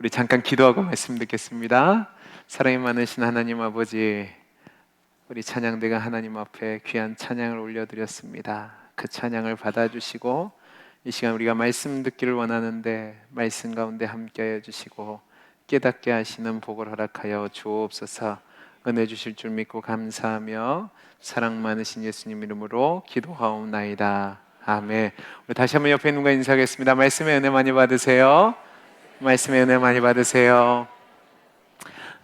우리 잠깐 기도하고 말씀 듣겠습니다. 사랑이 많으신 하나님 아버지, 우리 찬양대가 하나님 앞에 귀한 찬양을 올려드렸습니다. 그 찬양을 받아주시고 이 시간 우리가 말씀 듣기를 원하는데 말씀 가운데 함께하여 주시고 깨닫게 하시는 복을 허락하여 주옵소서. 은혜 주실 줄 믿고 감사하며 사랑 많으신 예수님 이름으로 기도하옵나이다. 아멘. 우리 다시 한번 옆에 있는 분과 인사하겠습니다. 말씀의 은혜 많이 받으세요. 말씀의 은혜 많이 받으세요.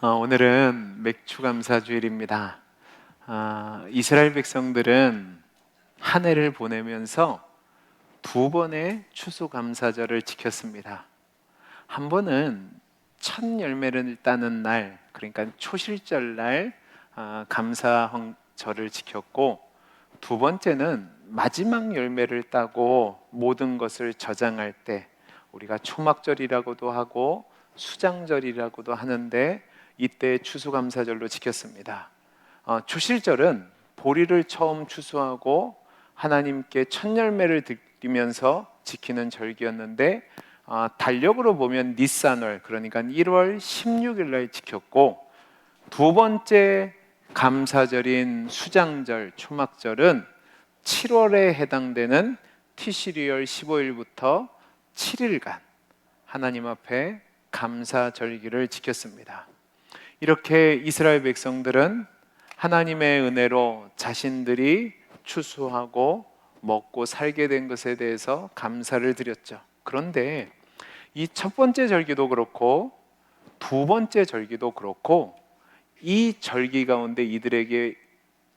오늘은 맥추감사주일입니다. 이스라엘 백성들은 한 해를 보내면서 두 번의 추수감사절을 지켰습니다. 한 번은 첫 열매를 따는 날, 그러니까 초실절날 감사절을 지켰고, 두 번째는 마지막 열매를 따고 모든 것을 저장할 때, 우리가 초막절이라고도 하고 수장절이라고도 하는데 이때 추수감사절로 지켰습니다. 초실절은 보리를 처음 추수하고 하나님께 첫 열매를 드리면서 지키는 절기였는데 달력으로 보면 니산월, 그러니까 1월 16일 날 지켰고, 두 번째 감사절인 수장절, 초막절은 7월에 해당되는 티시리얼 15일부터 7일간 하나님 앞에 감사절기를 지켰습니다. 이렇게 이스라엘 백성들은 하나님의 은혜로 자신들이 추수하고 먹고 살게 된 것에 대해서 감사를 드렸죠. 그런데 이 첫 번째 절기도 그렇고 두 번째 절기도 그렇고 이 절기 가운데 이들에게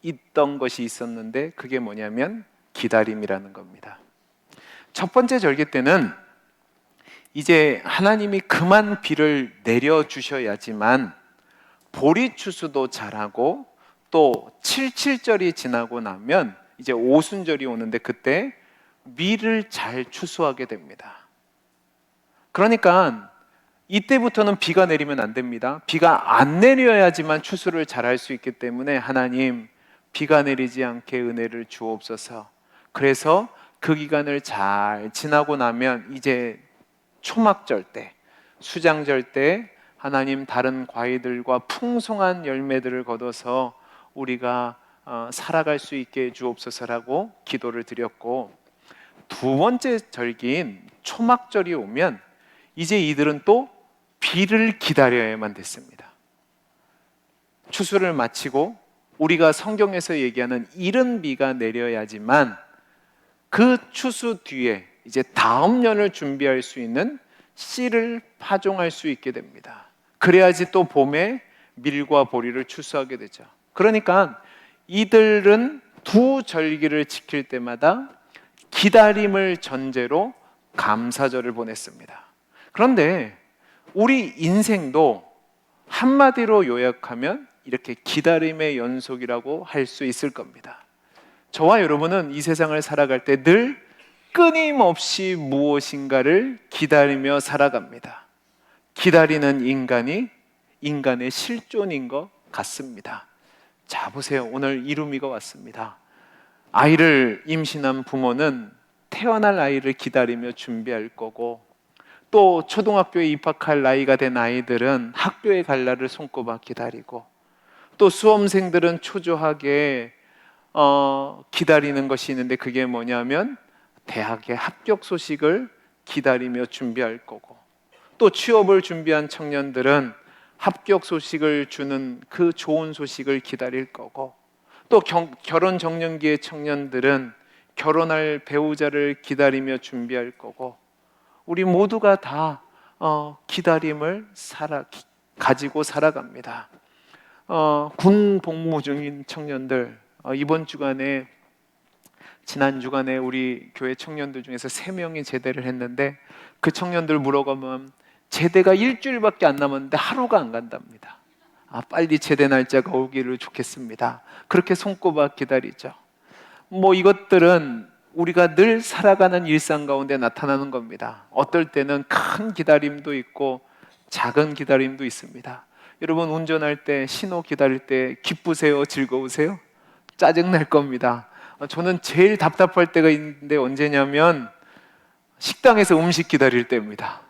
있던 것이 있었는데 그게 뭐냐면 기다림이라는 겁니다. 첫 번째 절기 때는 이제 하나님이 그만 비를 내려주셔야지만 보리 추수도 잘하고 또 77절이 지나고 나면 이제 오순절이 오는데 그때 밀을 잘 추수하게 됩니다. 그러니까 이때부터는 비가 내리면 안 됩니다. 비가 안 내려야지만 추수를 잘할 수 있기 때문에 하나님, 비가 내리지 않게 은혜를 주옵소서. 그래서 그 기간을 잘 지나고 나면 이제 초막절 때, 수장절 때 하나님 다른 과일들과 풍성한 열매들을 거둬서 우리가 살아갈 수 있게 주옵소서라고 기도를 드렸고, 두 번째 절기인 초막절이 오면 이제 이들은 또 비를 기다려야만 됐습니다. 추수를 마치고 우리가 성경에서 얘기하는 이른 비가 내려야지만 그 추수 뒤에 이제 다음 년을 준비할 수 있는 씨를 파종할 수 있게 됩니다. 그래야지 또 봄에 밀과 보리를 추수하게 되죠. 그러니까 이들은 두 절기를 지킬 때마다 기다림을 전제로 감사절을 보냈습니다. 그런데 우리 인생도 한마디로 요약하면 이렇게 기다림의 연속이라고 할 수 있을 겁니다. 저와 여러분은 이 세상을 살아갈 때 늘 끊임없이 무엇인가를 기다리며 살아갑니다. 기다리는 인간이 인간의 실존인 것 같습니다. 자, 보세요. 오늘 이루미가 왔습니다. 아이를 임신한 부모는 태어날 아이를 기다리며 준비할 거고, 또 초등학교에 입학할 나이가 된 아이들은 학교에 갈 날을 손꼽아 기다리고, 또 수험생들은 초조하게 기다리는 것이 있는데 그게 뭐냐면 대학의 합격 소식을 기다리며 준비할 거고, 또 취업을 준비한 청년들은 합격 소식을 주는 그 좋은 소식을 기다릴 거고, 또 결혼 정년기의 청년들은 결혼할 배우자를 기다리며 준비할 거고, 우리 모두가 다 기다림을 가지고 살아갑니다. 군 복무 중인 청년들, 이번 주간에 지난 주간에 우리 교회 청년들 중에서 3명이 제대를 했는데 그 청년들 물어보면 제대가 일주일밖에 안 남았는데 하루가 안 간답니다. 빨리 제대 날짜가 오기를 좋겠습니다. 그렇게 손꼽아 기다리죠. 이것들은 우리가 늘 살아가는 일상 가운데 나타나는 겁니다. 어떨 때는 큰 기다림도 있고 작은 기다림도 있습니다. 여러분, 운전할 때 신호 기다릴 때 기쁘세요? 즐거우세요? 짜증날 겁니다. 저는 제일 답답할 때가 있는데 언제냐면 식당에서 음식 기다릴 때입니다.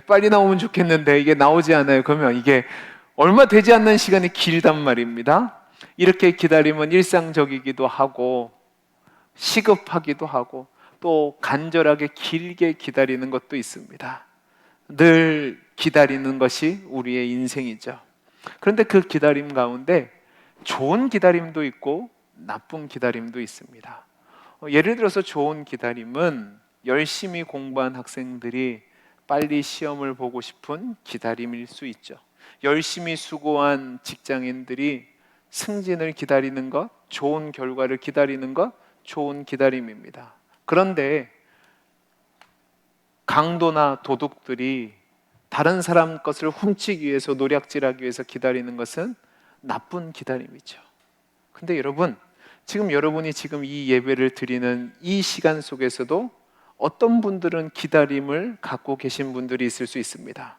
빨리 나오면 좋겠는데 이게 나오지 않아요. 그러면 이게 얼마 되지 않는 시간이 길단 말입니다. 이렇게 기다림은 일상적이기도 하고 시급하기도 하고 또 간절하게 길게 기다리는 것도 있습니다. 늘 기다리는 것이 우리의 인생이죠. 그런데 그 기다림 가운데 좋은 기다림도 있고 나쁜 기다림도 있습니다. 예를 들어서 좋은 기다림은 열심히 공부한 학생들이 빨리 시험을 보고 싶은 기다림일 수 있죠. 열심히 수고한 직장인들이 승진을 기다리는 것, 좋은 결과를 기다리는 것, 좋은 기다림입니다. 그런데 강도나 도둑들이 다른 사람 것을 훔치기 위해서 노략질하기 위해서 기다리는 것은 나쁜 기다림이죠. 근데 여러분, 지금 여러분이 지금 이 예배를 드리는 이 시간 속에서도 어떤 분들은 기다림을 갖고 계신 분들이 있을 수 있습니다.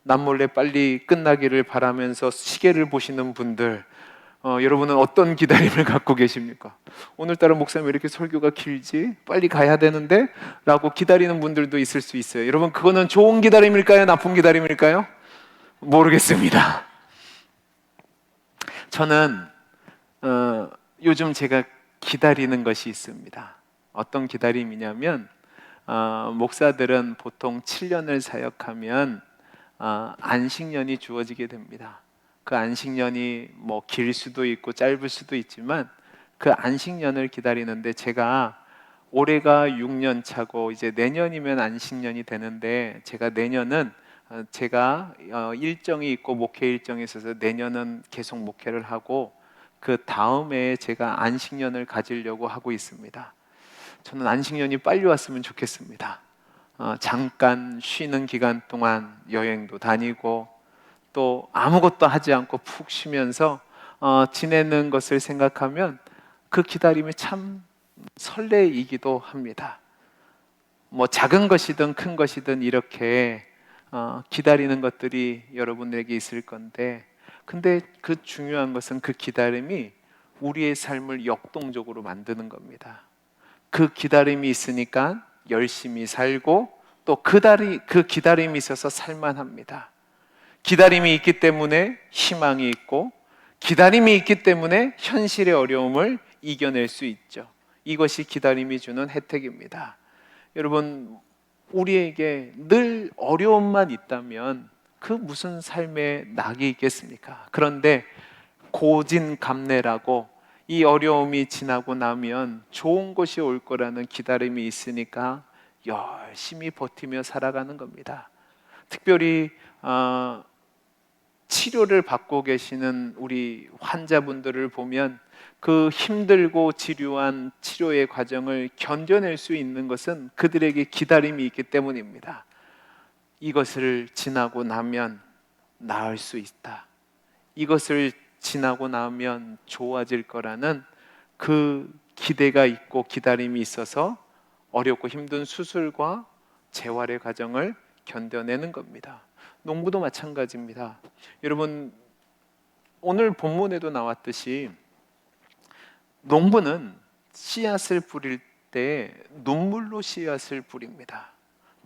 남몰래 빨리 끝나기를 바라면서 시계를 보시는 분들, 여러분은 어떤 기다림을 갖고 계십니까? 오늘따라 목사님 왜 이렇게 설교가 길지? 빨리 가야 되는데? 라고 기다리는 분들도 있을 수 있어요. 여러분, 그거는 좋은 기다림일까요? 나쁜 기다림일까요? 모르겠습니다. 저는 요즘 제가 기다리는 것이 있습니다. 어떤 기다림이냐면 목사들은 보통 7년을 사역하면 안식년이 주어지게 됩니다. 그 안식년이 뭐 길 수도 있고 짧을 수도 있지만 그 안식년을 기다리는데 제가 올해가 6년 차고 이제 내년이면 안식년이 되는데 제가 내년은 제가 일정이 있고 목회 일정이 있어서 내년은 계속 목회를 하고 그 다음에 제가 안식년을 가지려고 하고 있습니다. 저는 안식년이 빨리 왔으면 좋겠습니다. 잠깐 쉬는 기간 동안 여행도 다니고 또 아무것도 하지 않고 푹 쉬면서 지내는 것을 생각하면 그 기다림이 참 설레이기도 합니다. 뭐 작은 것이든 큰 것이든 이렇게 기다리는 것들이 여러분에게 있을 건데, 근데 그 중요한 것은 그 기다림이 우리의 삶을 역동적으로 만드는 겁니다. 그 기다림이 있으니까 열심히 살고 또 그 기다림이 있어서 살만합니다. 기다림이 있기 때문에 희망이 있고 기다림이 있기 때문에 현실의 어려움을 이겨낼 수 있죠. 이것이 기다림이 주는 혜택입니다. 여러분, 우리에게 늘 어려움만 있다면 그 무슨 삶의 낙이 있겠습니까? 그런데 고진감래라고 이 어려움이 지나고 나면 좋은 것이 올 거라는 기다림이 있으니까 열심히 버티며 살아가는 겁니다. 특별히 치료를 받고 계시는 우리 환자분들을 보면 그 힘들고 지루한 치료의 과정을 견뎌낼 수 있는 것은 그들에게 기다림이 있기 때문입니다. 이것을 지나고 나면 나을 수 있다. 이것을 지나고 나면 좋아질 거라는 그 기대가 있고 기다림이 있어서 어렵고 힘든 수술과 재활의 과정을 견뎌내는 겁니다. 농부도 마찬가지입니다. 여러분, 오늘 본문에도 나왔듯이 농부는 씨앗을 뿌릴 때 눈물로 씨앗을 뿌립니다.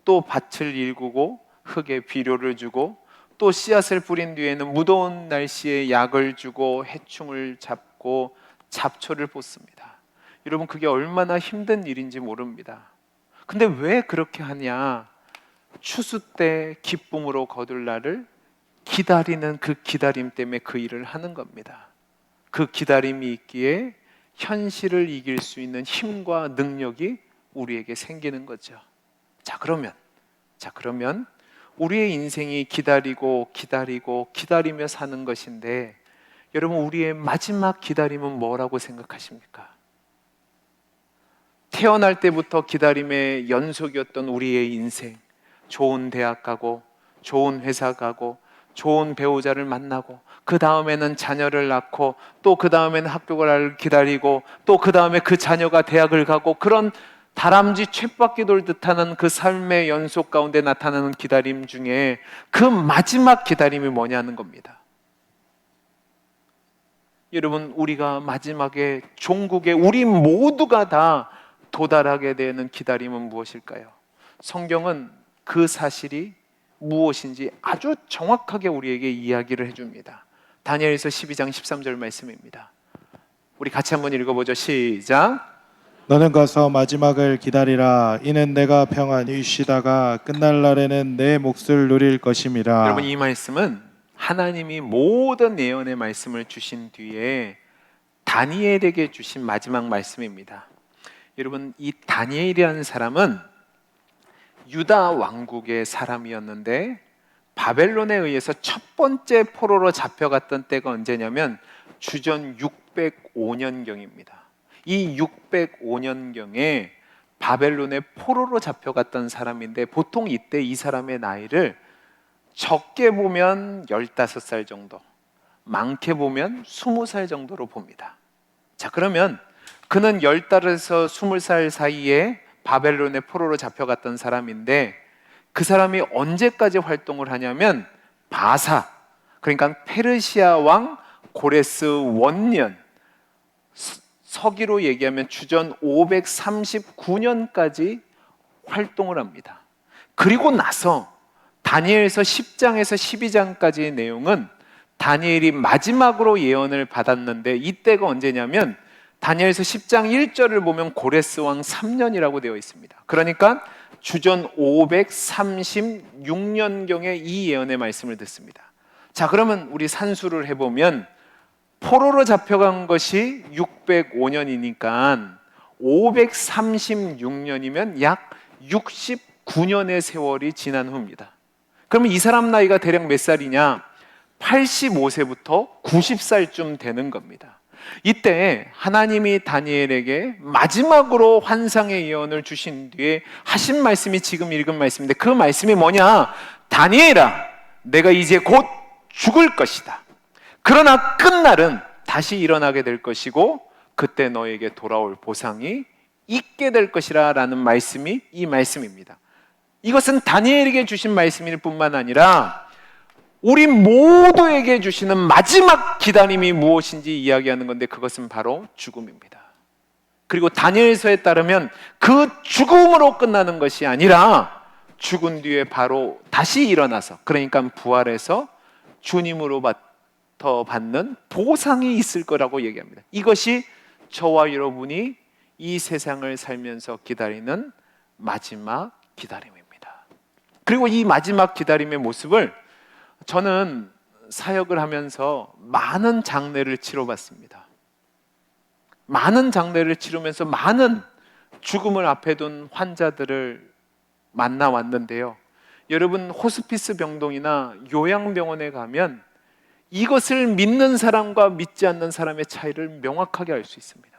또 밭을 일구고 흙에 비료를 주고 또 씨앗을 뿌린 뒤에는 무더운 날씨에 약을 주고 해충을 잡고 잡초를 뽑습니다. 여러분, 그게 얼마나 힘든 일인지 모릅니다. 근데 왜 그렇게 하냐? 추수 때 기쁨으로 거둘 날을 기다리는 그 기다림 때문에 그 일을 하는 겁니다. 그 기다림이 있기에 현실을 이길 수 있는 힘과 능력이 우리에게 생기는 거죠. 자, 그러면 우리의 인생이 기다리고 기다리며 사는 것인데, 여러분, 우리의 마지막 기다림은 뭐라고 생각하십니까? 태어날 때부터 기다림의 연속이었던 우리의 인생, 좋은 대학 가고 좋은 회사 가고 좋은 배우자를 만나고 그 다음에는 자녀를 낳고 또 그 다음에는 학교를 기다리고 또 그 다음에 그 자녀가 대학을 가고, 그런 다람쥐 쳇바퀴 돌듯 하는 그 삶의 연속 가운데 나타나는 기다림 중에 그 마지막 기다림이 뭐냐는 겁니다. 여러분, 우리가 마지막에 종국에 우리 모두가 다 도달하게 되는 기다림은 무엇일까요? 성경은 그 사실이 무엇인지 아주 정확하게 우리에게 이야기를 해줍니다. 다니엘서 12장 13절 말씀입니다. 우리 같이 한번 읽어보죠. 시작. 너는 가서 마지막을 기다리라. 이는 내가 평안히 쉬다가 끝날 날에는 내 몫을 누릴 것임이라. 여러분, 이 말씀은 하나님이 모든 예언의 말씀을 주신 뒤에 다니엘에게 주신 마지막 말씀입니다. 여러분, 이 다니엘이라는 사람은 유다 왕국의 사람이었는데 바벨론에 의해서 첫 번째 포로로 잡혀갔던 때가 언제냐면 주전 605년경입니다. 이 605년경에 바벨론의 포로로 잡혀갔던 사람인데 보통 이때 이 사람의 나이를 적게 보면 15살 정도, 많게 보면 20살 정도로 봅니다. 자, 그러면 그는 15에서 20살 사이에 바벨론의 포로로 잡혀갔던 사람인데 그 사람이 언제까지 활동을 하냐면 바사, 그러니까 페르시아 왕 고레스 원년, 서기로 얘기하면 주전 539년까지 활동을 합니다. 그리고 나서 다니엘서 10장에서 12장까지의 내용은 다니엘이 마지막으로 예언을 받았는데 이때가 언제냐면 다니엘서 10장 1절을 보면 고레스 왕 3년이라고 되어 있습니다. 그러니까 주전 536년경에 이 예언의 말씀을 듣습니다. 자, 그러면 우리 산수를 해보면 포로로 잡혀간 것이 605년이니까 536년이면 약 69년의 세월이 지난 후입니다. 그러면 이 사람 나이가 대략 몇 살이냐? 85세부터 90살쯤 되는 겁니다. 이때 하나님이 다니엘에게 마지막으로 환상의 예언을 주신 뒤에 하신 말씀이 지금 읽은 말씀인데 그 말씀이 뭐냐? 다니엘아, 내가 이제 곧 죽을 것이다. 그러나 끝날은 다시 일어나게 될 것이고 그때 너에게 돌아올 보상이 있게 될 것이라 라는 말씀이 이 말씀입니다. 이것은 다니엘에게 주신 말씀일 뿐만 아니라 우리 모두에게 주시는 마지막 기다림이 무엇인지 이야기하는 건데 그것은 바로 죽음입니다. 그리고 다니엘서에 따르면 그 죽음으로 끝나는 것이 아니라 죽은 뒤에 바로 다시 일어나서, 그러니까 부활해서 주님으로부터 받는 보상이 있을 거라고 얘기합니다. 이것이 저와 여러분이 이 세상을 살면서 기다리는 마지막 기다림입니다. 그리고 이 마지막 기다림의 모습을 저는 사역을 하면서 많은 장례를 치러봤습니다. 많은 장례를 치르면서 많은 죽음을 앞에 둔 환자들을 만나왔는데요. 여러분, 호스피스 병동이나 요양병원에 가면 이것을 믿는 사람과 믿지 않는 사람의 차이를 명확하게 알 수 있습니다.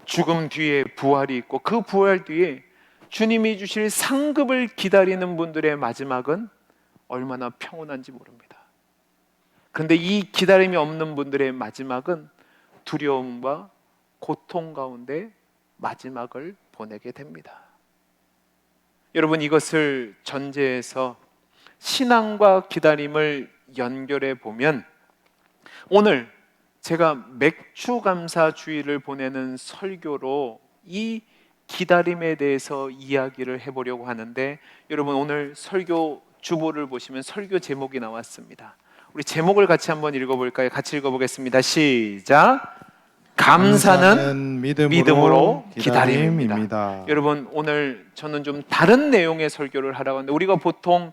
죽음 뒤에 부활이 있고 그 부활 뒤에 주님이 주실 상급을 기다리는 분들의 마지막은 얼마나 평온한지 모릅니다. 그런데 이 기다림이 없는 분들의 마지막은 두려움과 고통 가운데 마지막을 보내게 됩니다. 여러분, 이것을 전제해서 신앙과 기다림을 연결해 보면 오늘 제가 맥주감사 주일을 보내는 설교로 이 기다림에 대해서 이야기를 해보려고 하는데 여러분, 오늘 설교 주보를 보시면 설교 제목이 나왔습니다. 우리 제목을 같이 한번 읽어볼까요? 같이 읽어보겠습니다. 시작. 감사는 믿음으로 기다림입니다. 여러분, 오늘 저는 좀 다른 내용의 설교를 하라고 하는데 우리가 보통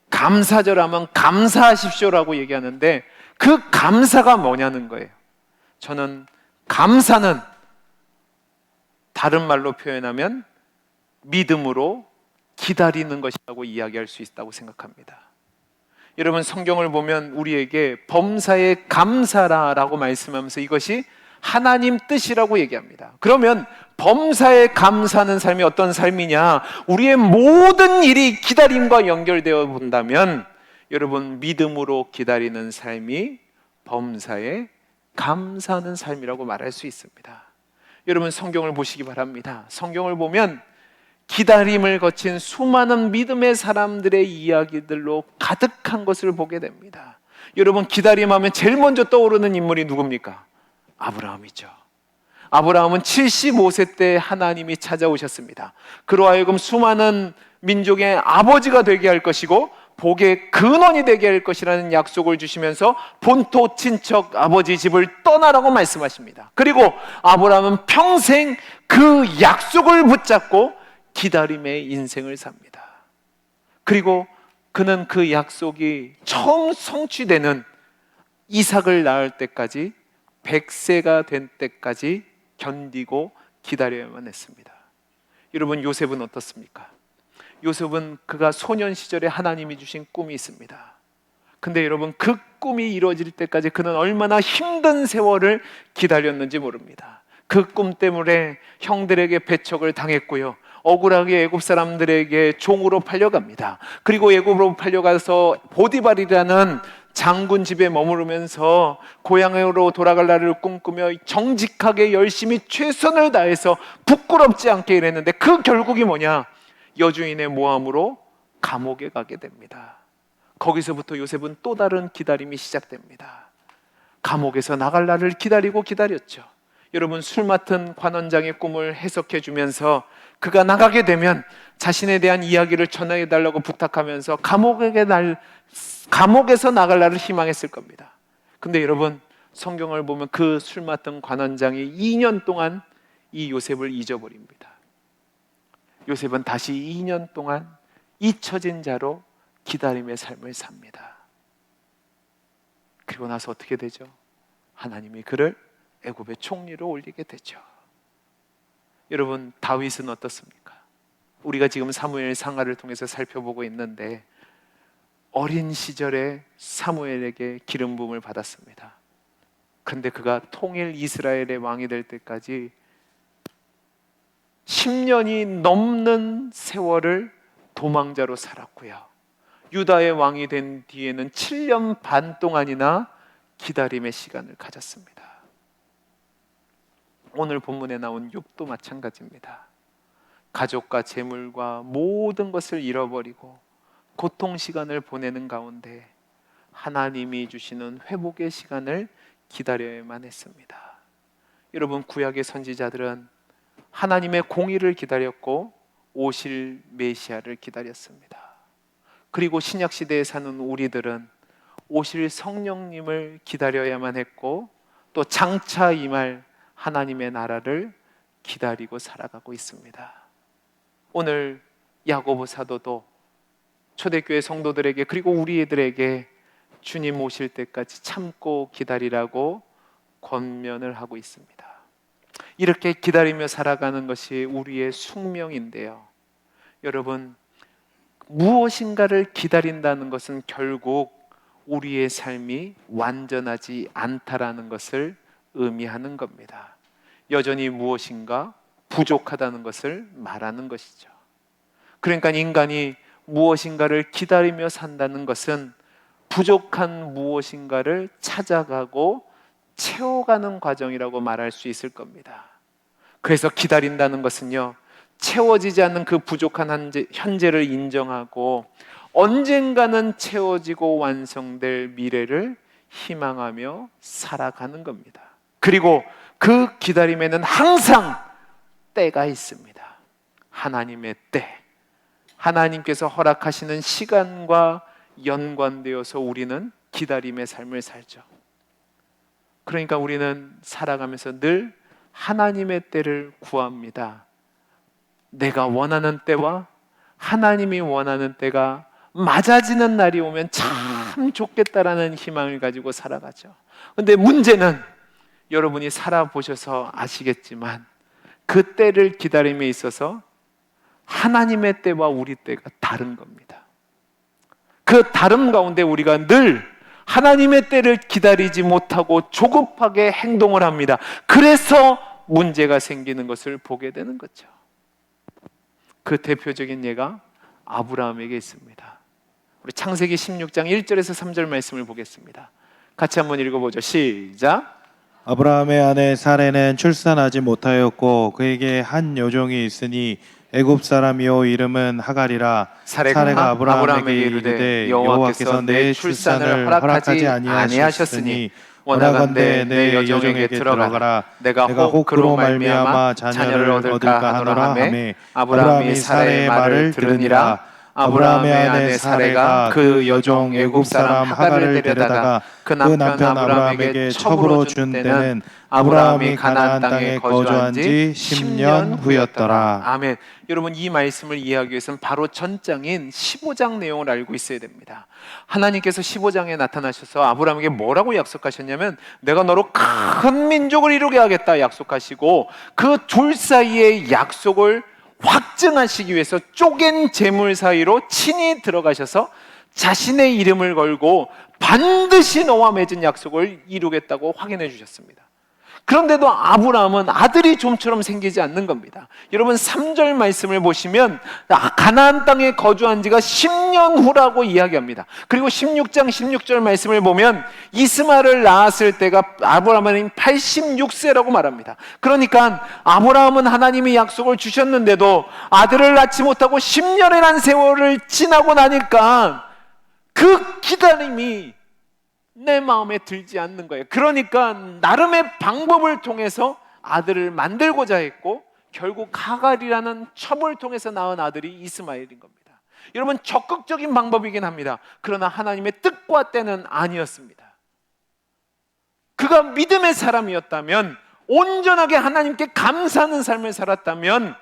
감사절 하면 감사하십시오라고 얘기하는데 그 감사가 뭐냐는 거예요. 저는 감사는 다른 말로 표현하면 믿음으로 기다리는 것이라고 이야기할 수 있다고 생각합니다. 여러분, 성경을 보면 우리에게 범사에 감사라라고 말씀하면서 이것이 하나님 뜻이라고 얘기합니다. 그러면 범사에 감사하는 삶이 어떤 삶이냐? 우리의 모든 일이 기다림과 연결되어 본다면 여러분, 믿음으로 기다리는 삶이 범사에 감사하는 삶이라고 말할 수 있습니다. 여러분, 성경을 보시기 바랍니다. 성경을 보면 기다림을 거친 수많은 믿음의 사람들의 이야기들로 가득한 것을 보게 됩니다. 여러분, 기다림하면 제일 먼저 떠오르는 인물이 누굽니까? 아브라함이죠. 아브라함은 75세 때 하나님이 찾아오셨습니다. 그로 하여금 수많은 민족의 아버지가 되게 할 것이고 복의 근원이 되게 할 것이라는 약속을 주시면서 본토 친척 아버지 집을 떠나라고 말씀하십니다. 그리고 아브라함은 평생 그 약속을 붙잡고 기다림의 인생을 삽니다. 그리고 그는 그 약속이 처음 성취되는 이삭을 낳을 때까지 100세가 된 때까지 견디고 기다려야만 했습니다. 여러분, 요셉은 어떻습니까? 요셉은 그가 소년 시절에 하나님이 주신 꿈이 있습니다. 근데 여러분, 그 꿈이 이루어질 때까지 그는 얼마나 힘든 세월을 기다렸는지 모릅니다. 그 꿈 때문에 형들에게 배척을 당했고요, 억울하게 애굽 사람들에게 종으로 팔려갑니다. 그리고 애굽으로 팔려가서 보디발이라는 장군 집에 머무르면서 고향으로 돌아갈 날을 꿈꾸며 정직하게 열심히 최선을 다해서 부끄럽지 않게 일했는데 그 결국이 뭐냐? 여주인의 모함으로 감옥에 가게 됩니다. 거기서부터 요셉은 또 다른 기다림이 시작됩니다. 감옥에서 나갈 날을 기다렸죠. 여러분, 술 맡은 관원장의 꿈을 해석해 주면서 그가 나가게 되면 자신에 대한 이야기를 전해 달라고 부탁하면서 감옥에서 나갈 날을 희망했을 겁니다. 근데 여러분, 성경을 보면 그 술 맡은 관원장이 2년 동안 이 요셉을 잊어버립니다. 요셉은 다시 2년 동안 잊혀진 자로 기다림의 삶을 삽니다. 그리고 나서 어떻게 되죠? 하나님이 그를 애굽의 총리로 올리게 되죠. 여러분, 다윗은 어떻습니까? 우리가 지금 사무엘 상하를 통해서 살펴보고 있는데 어린 시절에 사무엘에게 기름 부음을 받았습니다. 그런데 그가 통일 이스라엘의 왕이 될 때까지 10년이 넘는 세월을 도망자로 살았고요, 유다의 왕이 된 뒤에는 7년 반 동안이나 기다림의 시간을 가졌습니다. 오늘 본문에 나온 욥도 마찬가지입니다. 가족과 재물과 모든 것을 잃어버리고 고통 시간을 보내는 가운데 하나님이 주시는 회복의 시간을 기다려야만 했습니다. 여러분, 구약의 선지자들은 하나님의 공의를 기다렸고 오실 메시아를 기다렸습니다. 그리고 신약 시대에 사는 우리들은 오실 성령님을 기다려야만 했고 또 장차 임할 하나님의 나라를 기다리고 살아가고 있습니다. 오늘 야고보 사도도 초대교회 성도들에게 그리고 우리들에게 주님 오실 때까지 참고 기다리라고 권면을 하고 있습니다. 이렇게 기다리며 살아가는 것이 우리의 숙명인데요, 여러분, 무엇인가를 기다린다는 것은 결국 우리의 삶이 완전하지 않다라는 것을 의미하는 겁니다. 여전히 무엇인가 부족하다는 것을 말하는 것이죠. 그러니까 인간이 무엇인가를 기다리며 산다는 것은 부족한 무엇인가를 찾아가고 채워가는 과정이라고 말할 수 있을 겁니다. 그래서 기다린다는 것은요, 채워지지 않는 그 부족한 현재를 인정하고 언젠가는 채워지고 완성될 미래를 희망하며 살아가는 겁니다. 그리고 그 기다림에는 항상 때가 있습니다. 하나님의 때, 하나님께서 허락하시는 시간과 연관되어서 우리는 기다림의 삶을 살죠. 그러니까 우리는 살아가면서 늘 하나님의 때를 구합니다. 내가 원하는 때와 하나님이 원하는 때가 맞아지는 날이 오면 참 좋겠다라는 희망을 가지고 살아가죠. 그런데 문제는 여러분이 살아보셔서 아시겠지만 그 때를 기다림에 있어서 하나님의 때와 우리 때가 다른 겁니다. 그 다름 가운데 우리가 늘 하나님의 때를 기다리지 못하고 조급하게 행동을 합니다. 그래서 문제가 생기는 것을 보게 되는 거죠. 그 대표적인 예가 아브라함에게 있습니다. 우리 창세기 16장 1절에서 3절 말씀을 보겠습니다. 같이 한번 읽어보죠. 시작. 아브라함의 아내 사레는 출산하지 못하였고 그에게 한 여종이 있으니 애굽 사람이요 이름은 하갈이라. 사레가 아브라함에게 이르되 여호와께서 내 출산을 허락하지 아니하셨으니 원하건대 내 여종에게 들어가라. 내가 혹 그로 말미암아 자녀를 얻을까 하노라 하매 아브라함이 사레의 말을 들으니라. 아브라함의 아내 사레가 그 여종 애굽 사람 하갈을 데려다가 그 남편 아브라함에게 첩으로 준 때는 아브라함이 가나안 땅에 거주한 지 10년 후였더라. 아멘. 여러분, 이 말씀을 이해하기 위해서는 바로 전장인 15장 내용을 알고 있어야 됩니다. 하나님께서 15장에 나타나셔서 아브라함에게 뭐라고 약속하셨냐면 내가 너로 큰 민족을 이루게 하겠다 약속하시고, 그 둘 사이의 약속을 확증하시기 위해서 쪼갠 재물 사이로 친히 들어가셔서 자신의 이름을 걸고 반드시 너와 맺은 약속을 이루겠다고 확인해 주셨습니다. 그런데도 아브라함은 아들이 좀처럼 생기지 않는 겁니다. 여러분, 3절 말씀을 보시면 가나안 땅에 거주한 지가 10년 후라고 이야기합니다. 그리고 16장 16절 말씀을 보면 이스마엘을 낳았을 때가 아브라함은 86세라고 말합니다. 그러니까 아브라함은 하나님이 약속을 주셨는데도 아들을 낳지 못하고 10년이라는 세월을 지나고 나니까 그 기다림이 내 마음에 들지 않는 거예요. 그러니까 나름의 방법을 통해서 아들을 만들고자 했고, 결국 하갈이라는 첩을 통해서 낳은 아들이 이스마엘인 겁니다. 여러분, 적극적인 방법이긴 합니다. 그러나 하나님의 뜻과 때는 아니었습니다. 그가 믿음의 사람이었다면, 온전하게 하나님께 감사하는 삶을 살았다면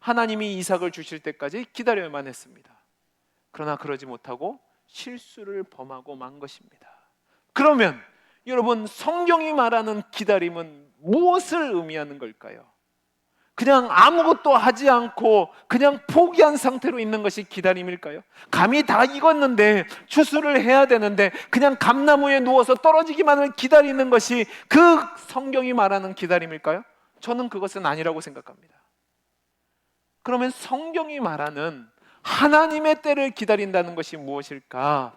하나님이 이삭을 주실 때까지 기다려야만 했습니다. 그러나 그러지 못하고 실수를 범하고 만 것입니다. 그러면 여러분, 성경이 말하는 기다림은 무엇을 의미하는 걸까요? 그냥 아무것도 하지 않고 그냥 포기한 상태로 있는 것이 기다림일까요? 감이 다 익었는데 추수를 해야 되는데 그냥 감나무에 누워서 떨어지기만을 기다리는 것이 그 성경이 말하는 기다림일까요? 저는 그것은 아니라고 생각합니다. 그러면 성경이 말하는 하나님의 때를 기다린다는 것이 무엇일까?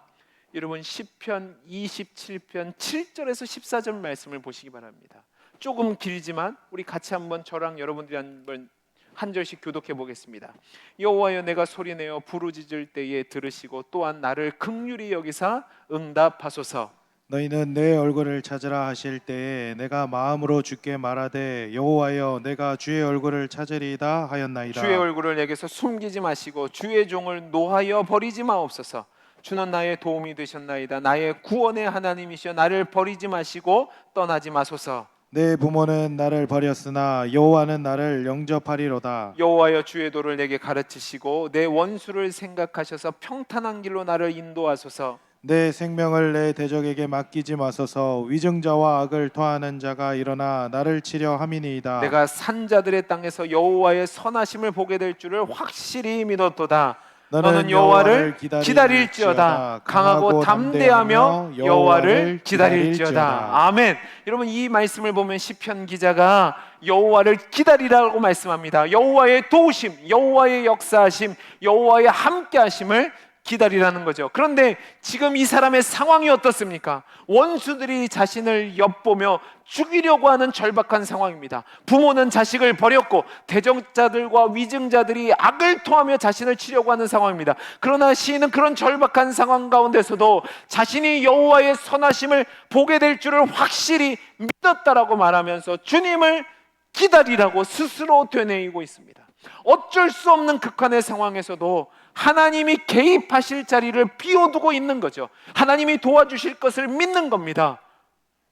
여러분, 시편 27편 7절에서 14절 말씀을 보시기 바랍니다. 조금 길지만 우리 같이 한번 저랑 여러분들이 한번 한 절씩 교독해 보겠습니다. 여호와여, 내가 소리내어 부르짖을 때에 들으시고 또한 나를 긍휼히 여기사 응답하소서. 너희는 내 얼굴을 찾으라 하실 때에 내가 마음으로 주께 말하되 여호와여 내가 주의 얼굴을 찾으리이다 하였나이다. 주의 얼굴을 내게서 숨기지 마시고 주의 종을 노하여 버리지 마옵소서. 주는 나의 도움이 되셨나이다. 나의 구원의 하나님이시여 나를 버리지 마시고 떠나지 마소서. 내 부모는 나를 버렸으나 여호와는 나를 영접하리로다. 여호와여, 주의 도를 내게 가르치시고 내 원수를 생각하셔서 평탄한 길로 나를 인도하소서. 내 생명을 내 대적에게 맡기지 마소서. 위증자와 악을 토하는 자가 일어나 나를 치려 함이니이다. 내가 산자들의 땅에서 여호와의 선하심을 보게 될 줄을 확실히 믿었도다. 너는 여호와를 기다릴지어다. 강하고 담대하며 여호와를 기다릴지어다. 아멘. 여러분, 이 말씀을 보면 시편 기자가 여호와를 기다리라고 말씀합니다. 여호와의 도우심, 여호와의 역사하심, 여호와의 함께하심을 기다리라는 거죠. 그런데 지금 이 사람의 상황이 어떻습니까? 원수들이 자신을 엿보며 죽이려고 하는 절박한 상황입니다. 부모는 자식을 버렸고 대적자들과 위증자들이 악을 토하며 자신을 치려고 하는 상황입니다. 그러나 시인은 그런 절박한 상황 가운데서도 자신이 여호와의 선하심을 보게 될 줄을 확실히 믿었다라고 말하면서 주님을 기다리라고 스스로 되뇌이고 있습니다. 어쩔 수 없는 극한의 상황에서도 하나님이 개입하실 자리를 비워두고 있는 거죠. 하나님이 도와주실 것을 믿는 겁니다.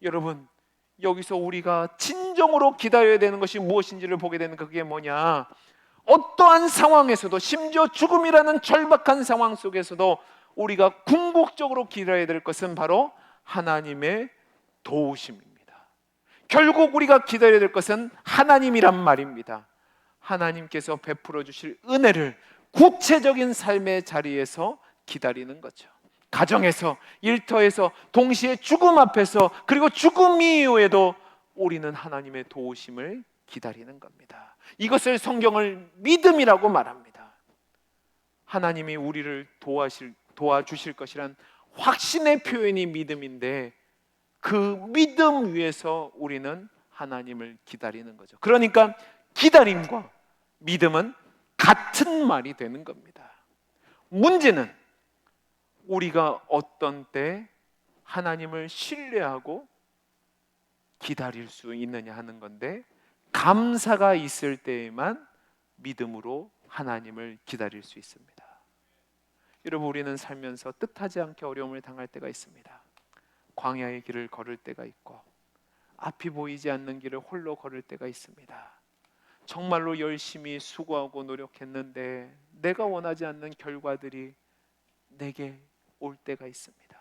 여러분, 여기서 우리가 진정으로 기다려야 되는 것이 무엇인지를 보게 되는 그게 뭐냐? 어떠한 상황에서도, 심지어 죽음이라는 절박한 상황 속에서도 우리가 궁극적으로 기다려야 될 것은 바로 하나님의 도우심입니다. 결국 우리가 기다려야 될 것은 하나님이란 말입니다. 하나님께서 베풀어 주실 은혜를 구체적인 삶의 자리에서 기다리는 거죠. 가정에서, 일터에서, 동시에 죽음 앞에서, 그리고 죽음 이후에도 우리는 하나님의 도우심을 기다리는 겁니다. 이것을 성경을 믿음이라고 말합니다. 하나님이 우리를 도와주실 것이란 확신의 표현이 믿음인데, 그 믿음 위에서 우리는 하나님을 기다리는 거죠. 그러니까 기다림과 믿음은 같은 말이 되는 겁니다. 문제는 우리가 어떤 때 하나님을 신뢰하고 기다릴 수 있느냐 하는 건데, 감사가 있을 때에만 믿음으로 하나님을 기다릴 수 있습니다. 여러분, 우리는 살면서 뜻하지 않게 어려움을 당할 때가 있습니다. 광야의 길을 걸을 때가 있고, 앞이 보이지 않는 길을 홀로 걸을 때가 있습니다. 정말로 열심히 수고하고 노력했는데 내가 원하지 않는 결과들이 내게 올 때가 있습니다.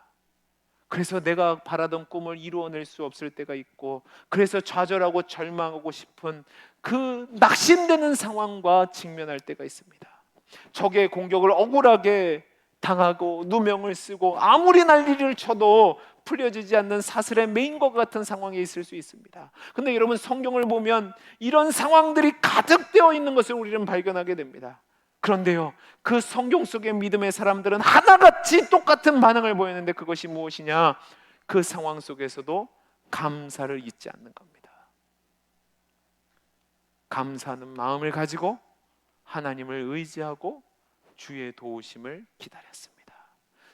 그래서 내가 바라던 꿈을 이루어낼 수 없을 때가 있고, 그래서 좌절하고 절망하고 싶은 그 낙심되는 상황과 직면할 때가 있습니다. 적의 공격을 억울하게 당하고 누명을 쓰고 아무리 난리를 쳐도 풀려지지 않는 사슬에 매인 것 같은 상황에 있을 수 있습니다. 근데 여러분, 성경을 보면 이런 상황들이 가득되어 있는 것을 우리는 발견하게 됩니다. 그런데요, 그 성경 속의 믿음의 사람들은 하나같이 똑같은 반응을 보였는데, 그것이 무엇이냐? 그 상황 속에서도 감사를 잊지 않는 겁니다. 감사하는 마음을 가지고 하나님을 의지하고 주의 도우심을 기다렸습니다.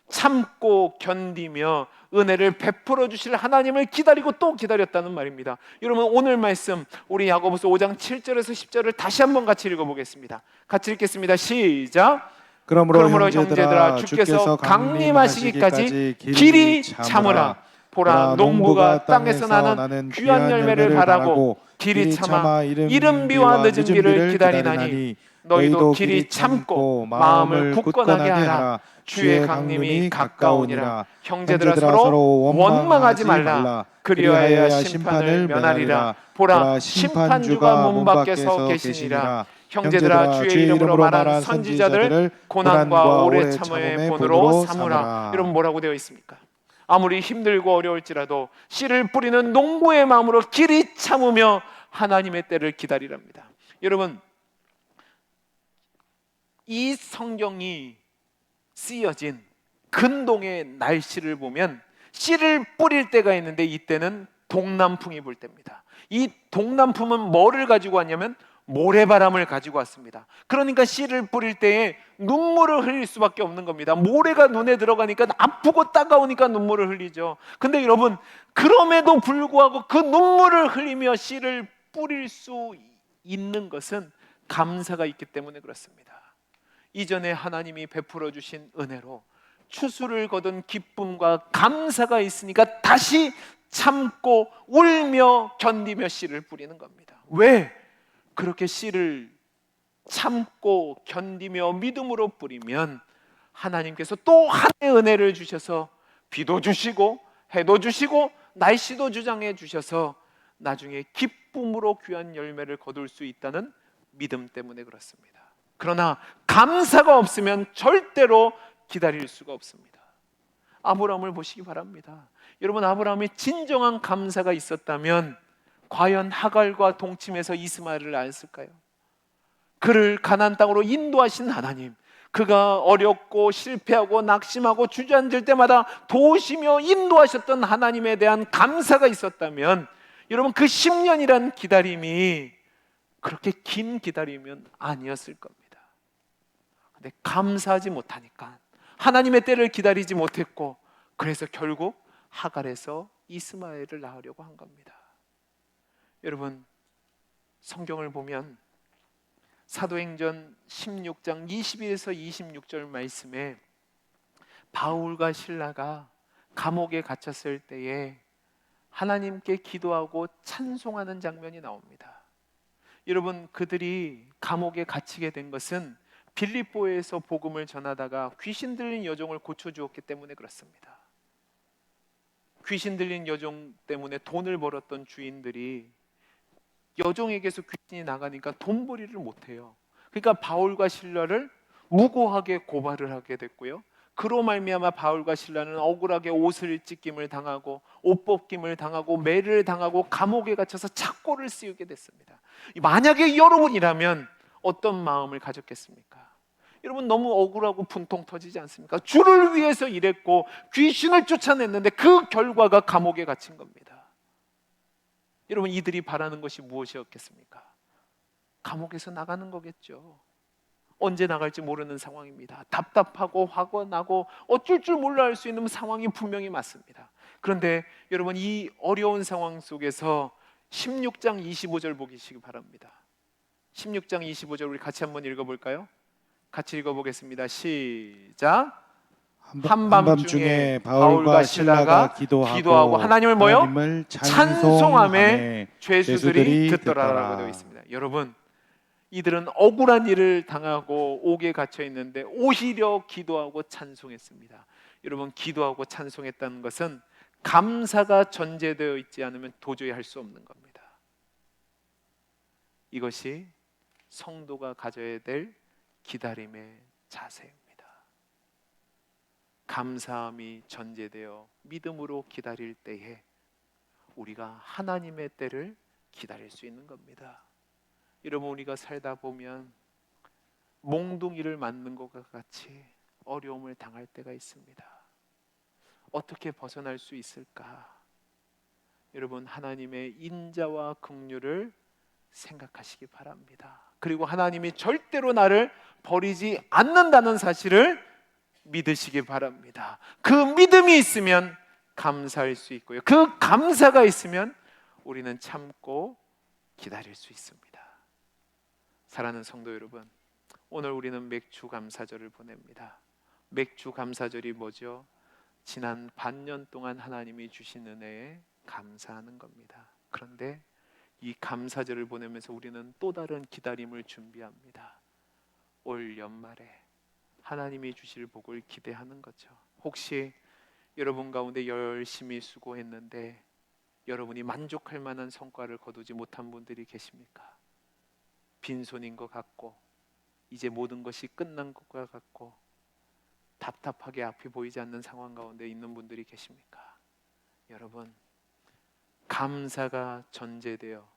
참고 견디며 은혜를 베풀어 주실 하나님을 기다리고 또 기다렸다는 말입니다. 여러분, 오늘 말씀 우리 야고보서 5장 7절에서 10절을 다시 한번 같이 읽어보겠습니다. 같이 읽겠습니다. 시작. 그러므로 형제들아, 주께서 강림하시기까지 길이 참으라. 보라, 농부가 땅에서 나는 귀한 열매를 바라고 길이 참아 이른 비와 늦은 비를 기다리나니, 너희도 길이 참고 마음을 굳건하게 하라. 주의 강림이 가까우니라. 형제들아, 서로 원망하지 말라. 그리하여야 심판을 면하리라. 보라, 심판주가 문 밖에 서 계시니라. 형제들아, 주의 이름으로 말하는 선지자들 고난과 오래 참음의 본으로 삼으라. 여러분, 뭐라고 되어 있습니까? 아무리 힘들고 어려울지라도 씨를 뿌리는 농부의 마음으로 길이 참으며 하나님의 때를 기다리랍니다. 여러분, 이 성경이 쓰여진 근동의 날씨를 보면 씨를 뿌릴 때가 있는데, 이때는 동남풍이 불 때입니다. 이 동남풍은 뭐를 가지고 왔냐면 모래바람을 가지고 왔습니다. 그러니까 씨를 뿌릴 때에 눈물을 흘릴 수밖에 없는 겁니다. 모래가 눈에 들어가니까 아프고 따가우니까 눈물을 흘리죠. 근데 여러분, 그럼에도 불구하고 그 눈물을 흘리며 씨를 뿌릴 수 있는 것은 감사가 있기 때문에 그렇습니다. 이전에 하나님이 베풀어 주신 은혜로 추수를 거둔 기쁨과 감사가 있으니까 다시 참고 울며 견디며 씨를 뿌리는 겁니다. 왜? 그렇게 씨를 참고 견디며 믿음으로 뿌리면 하나님께서 또 하나의 은혜를 주셔서 비도 주시고 해도 주시고 날씨도 주장해 주셔서 나중에 기쁨으로 귀한 열매를 거둘 수 있다는 믿음 때문에 그렇습니다. 그러나 감사가 없으면 절대로 기다릴 수가 없습니다. 아브라함을 보시기 바랍니다. 여러분, 아브라함이 진정한 감사가 있었다면 과연 하갈과 동침해서 이스마엘을 낳았을까요? 그를 가나안 땅으로 인도하신 하나님, 그가 어렵고 실패하고 낙심하고 주저앉을 때마다 도우시며 인도하셨던 하나님에 대한 감사가 있었다면, 여러분, 그 10년이란 기다림이 그렇게 긴 기다림은 아니었을 겁니다. 근데 감사하지 못하니까 하나님의 때를 기다리지 못했고, 그래서 결국 하갈에서 이스마엘을 낳으려고 한 겁니다. 여러분, 성경을 보면 사도행전 16장 21에서 26절 말씀에 바울과 실라가 감옥에 갇혔을 때에 하나님께 기도하고 찬송하는 장면이 나옵니다. 여러분, 그들이 감옥에 갇히게 된 것은 빌립보에서 복음을 전하다가 귀신 들린 여종을 고쳐주었기 때문에 그렇습니다. 귀신 들린 여종 때문에 돈을 벌었던 주인들이 여종에게서 귀신이 나가니까 돈벌이를 못해요. 그러니까 바울과 실라를 무고하게 고발을 하게 됐고요. 그로 말미암아 바울과 실라는 억울하게 옷을 찢김을 당하고 옷 벗김을 당하고 매를 당하고 감옥에 갇혀서 착고를 씌우게 됐습니다. 만약에 여러분이라면 어떤 마음을 가졌겠습니까? 여러분, 너무 억울하고 분통 터지지 않습니까? 주를 위해서 일했고 귀신을 쫓아냈는데 그 결과가 감옥에 갇힌 겁니다. 여러분, 이들이 바라는 것이 무엇이었겠습니까? 감옥에서 나가는 거겠죠. 언제 나갈지 모르는 상황입니다. 답답하고 화가 나고 어쩔 줄 몰라 할 수 있는 상황이 분명히 맞습니다. 그런데 여러분, 이 어려운 상황 속에서 16장 25절 보시기 바랍니다. 16장 25절 우리 같이 한번 읽어볼까요? 같이 읽어보겠습니다. 시작. 한밤중에 바울과 실라가 기도하고 하나님을 뭐요? 하나님을 찬송함에 찬송함에 죄수들이 듣더라라고 되어 있습니다. 여러분, 이들은 억울한 일을 당하고 옥에 갇혀 있는데 오히려 기도하고 찬송했습니다. 여러분, 기도하고 찬송했다는 것은 감사가 전제되어 있지 않으면 도저히 할 수 없는 겁니다. 이것이 성도가 가져야 될 기다림의 자세입니다. 감사함이 전제되어 믿음으로 기다릴 때에 우리가 하나님의 때를 기다릴 수 있는 겁니다. 여러분, 우리가 살다 보면 몽둥이를 맞는 것과 같이 어려움을 당할 때가 있습니다. 어떻게 벗어날 수 있을까? 여러분, 하나님의 인자와 긍휼을 생각하시기 바랍니다. 그리고 하나님이 절대로 나를 버리지 않는다는 사실을 믿으시기 바랍니다. 그 믿음이 있으면 감사할 수 있고요, 그 감사가 있으면 우리는 참고 기다릴 수 있습니다. 사랑하는 성도 여러분, 오늘 우리는 맥주 감사절을 보냅니다. 맥주 감사절이 뭐죠? 지난 반년 동안 하나님이 주신 은혜에 감사하는 겁니다. 그런데 이 감사절을 보내면서 우리는 또 다른 기다림을 준비합니다. 올 연말에 하나님이 주실 복을 기대하는 거죠. 혹시 여러분 가운데 열심히 수고했는데 여러분이 만족할 만한 성과를 거두지 못한 분들이 계십니까? 빈손인 것 같고 이제 모든 것이 끝난 것과 같고 답답하게 앞이 보이지 않는 상황 가운데 있는 분들이 계십니까? 여러분, 감사가 전제되어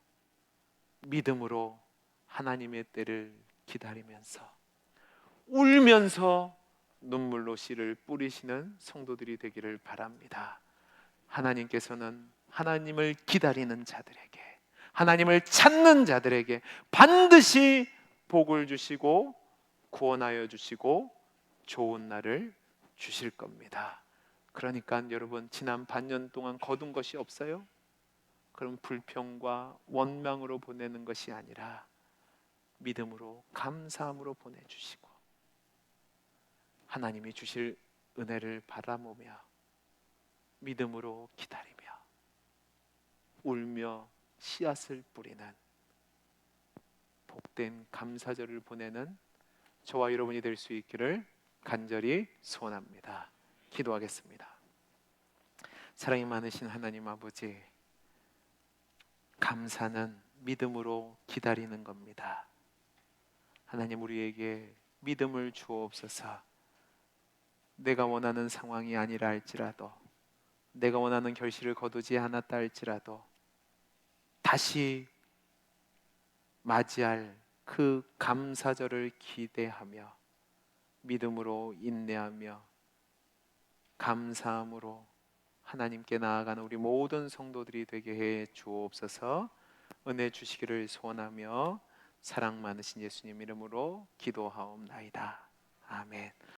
믿음으로 하나님의 때를 기다리면서 울면서 눈물로 씨를 뿌리시는 성도들이 되기를 바랍니다. 하나님께서는 하나님을 기다리는 자들에게, 하나님을 찾는 자들에게 반드시 복을 주시고 구원하여 주시고 좋은 날을 주실 겁니다. 그러니까 여러분, 지난 반년 동안 거둔 것이 없어요? 그럼 불평과 원망으로 보내는 것이 아니라 믿음으로 감사함으로 보내주시고 하나님이 주실 은혜를 바라보며 믿음으로 기다리며 울며 씨앗을 뿌리는 복된 감사절을 보내는 저와 여러분이 될 수 있기를 간절히 소원합니다. 기도하겠습니다. 사랑이 많으신 하나님 아버지, 감사는 믿음으로 기다리는 겁니다. 하나님, 우리에게 믿음을 주옵소서. 내가 원하는 상황이 아니라 할지라도, 내가 원하는 결실을 거두지 않았다 할지라도 다시 맞이할 그 감사절을 기대하며 믿음으로 인내하며 감사함으로 하나님께 나아가는 우리 모든 성도들이 되게 해 주옵소서. 은혜 주시기를 소원하며 사랑 많으신 예수님 이름으로 기도하옵나이다. 아멘.